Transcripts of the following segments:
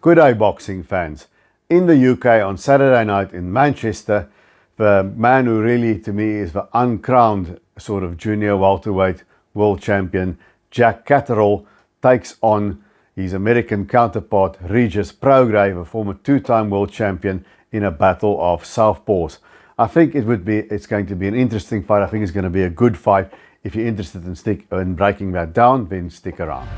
Good day, boxing fans. In the UK on Saturday night in Manchester, the man who really, to me, is the uncrowned sort of junior welterweight world champion, Jack Catterall, takes on his American counterpart, Regis Prograis, a former two-time world champion, in a battle of southpaws. I think it's going to be an interesting fight. I think it's going to be a good fight. If you're interested in breaking that down, then stick around.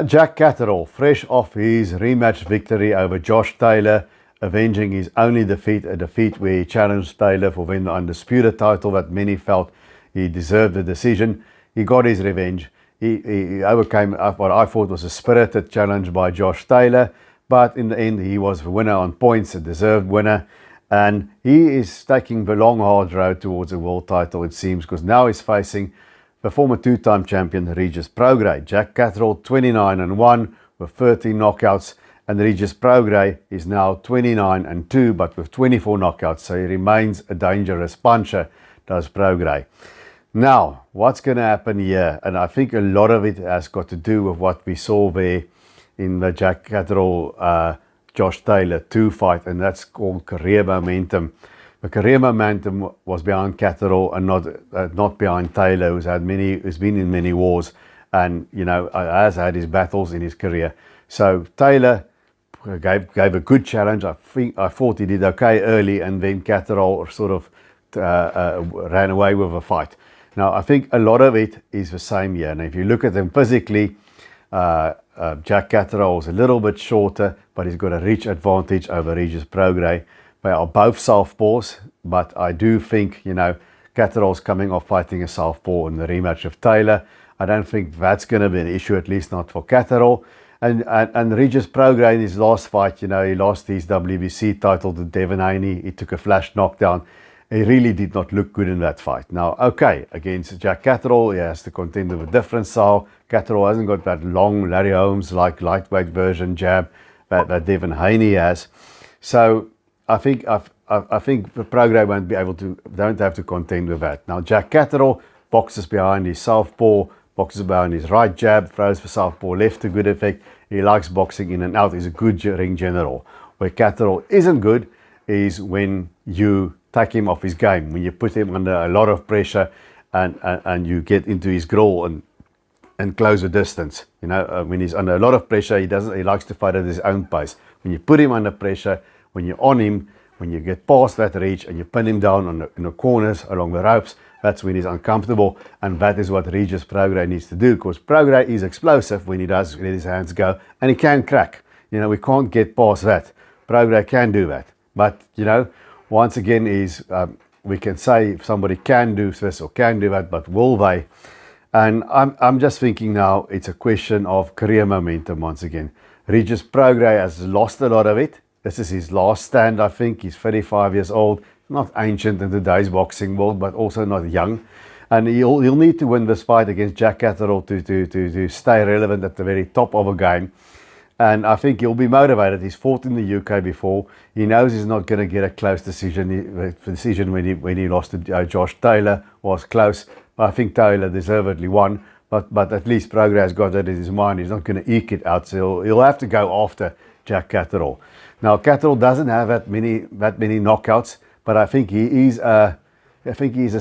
Jack Catterall, fresh off his rematch victory over Josh Taylor, avenging his only defeat, a defeat where he challenged Taylor for winning the undisputed title that many felt he deserved the decision. He got his revenge. He overcame what I thought was a spirited challenge by Josh Taylor, but in the end he was the winner on points, a deserved winner, and he is taking the long hard road towards a world title, it seems, because now he's facing the former two-time champion Regis Prograis. Jack Catterall 29-1 with 13 knockouts, and Regis Prograis is now 29-2 but with 24 knockouts, so he remains a dangerous puncher, does Prograis. Now, what's going to happen here? And I think a lot of it has got to do with what we saw there in the Jack Catterall Josh Taylor 2 fight, and that's called career momentum. The career momentum was behind Catterall and not behind Taylor, who's been in many wars and has had his battles in his career. So Taylor gave a good challenge. I thought he did okay early, and then Catterall sort of ran away with the fight. Now I think a lot of it is the same here. And if you look at them physically, Jack Catterall is a little bit shorter, but he's got a reach advantage over Regis Prograis. They are both southpaws, but I do think, Catterall's coming off fighting a southpaw in the rematch of Taylor. I don't think that's going to be an issue, at least not for Catterall. And Regis Prograis in his last fight, he lost his WBC title to Devin Haney. He took a flash knockdown. He really did not look good in that fight. Now, okay, against Jack Catterall, he has to contend with a different style. Catterall hasn't got that long Larry Holmes-like lightweight version jab that Devin Haney has. So I think the Prograis don't have to contend with that. Now Jack Catterall boxes behind his southpaw, boxes behind his right jab, throws for southpaw left to good effect. He likes boxing in and out. He's a good ring general. Where Catterall isn't good is when you take him off his game, when you put him under a lot of pressure and you get into his grill and close the distance. When he's under a lot of pressure, he likes to fight at his own pace. When you put him under pressure, when you're on him, when you get past that reach and you pin him down in the corners along the ropes, that's when he's uncomfortable, and that is what Regis Prograis needs to do, because Prograis is explosive when he does let his hands go, and he can crack. We can't get past that. Prograis can do that, but once again we can say if somebody can do this or can do that, but will they? And I'm just thinking now it's a question of career momentum once again. Regis Prograis has lost a lot of it. This is his last stand, I think. He's 35 years old, not ancient in today's boxing world, but also not young. And he'll need to win this fight against Jack Catterall to stay relevant at the very top of a game. And I think he'll be motivated. He's fought in the UK before. He knows he's not going to get a close decision. The decision when he lost to Josh Taylor was close. But I think Taylor deservedly won. But at least Prograis has got that in his mind. He's not going to eke it out. So he'll have to go after Jack Catterall. Now Catterall doesn't have that many knockouts, but I think he's a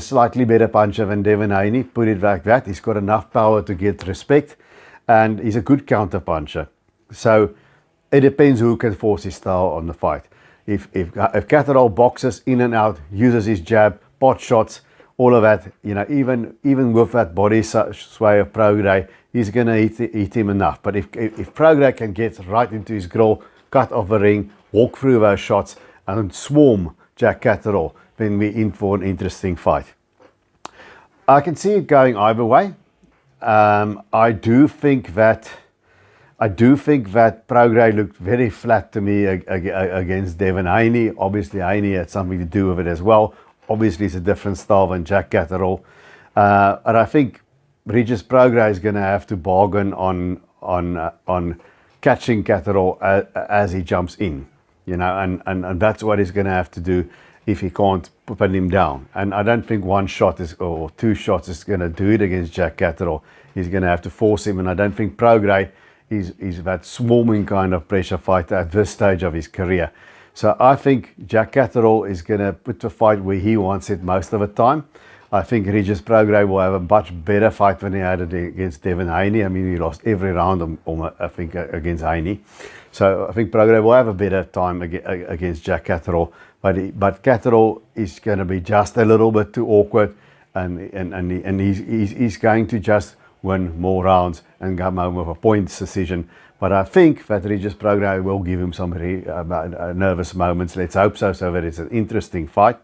slightly better puncher than Devin Haney. Put it like that. He's got enough power to get respect, and he's a good counter puncher. So it depends who can force his style on the fight. If Catterall boxes in and out, uses his jab, pot shots, all of that, even with that body sway of Prograis, he's going to eat him enough. But if Prograis can get right into his grill, cut off the ring, walk through those shots and swarm Jack Catterall, then we're in for an interesting fight. I can see it going either way. I do think that Prograis looked very flat to me against Devin Haney. Obviously Haney had something to do with it as well. obviously it's a different style than Jack Catterall. And I think Regis Prograis is going to have to bargain on catching Catterall as he jumps in, and that's what he's going to have to do if he can't put him down. And I don't think one shot or two shots is going to do it against Jack Catterall. He's going to have to force him, and I don't think Prograis is that swarming kind of pressure fighter at this stage of his career. So I think Jack Catterall is going to put the fight where he wants it most of the time. I think Regis Prograis will have a much better fight than he had it against Devin Haney. I mean, he lost every round, I think, against Haney. So I think Prograis will have a better time against Jack Catterall. But Catterall is going to be just a little bit too awkward, and he's going to just win more rounds and come home with a points decision. But I think that Regis Prograis will give him some nervous moments. Let's hope so that it's an interesting fight.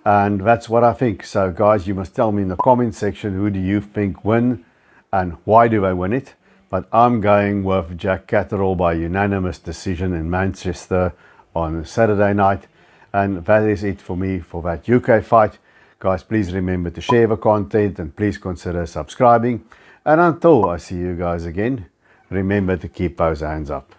And that's what I think. So guys, you must tell me in the comment section, who do you think win and why do they win it? But I'm going with Jack Catterall by unanimous decision in Manchester on Saturday night. And that is it for me for that UK fight. Guys, please remember to share the content and please consider subscribing. And until I see you guys again, remember to keep those hands up.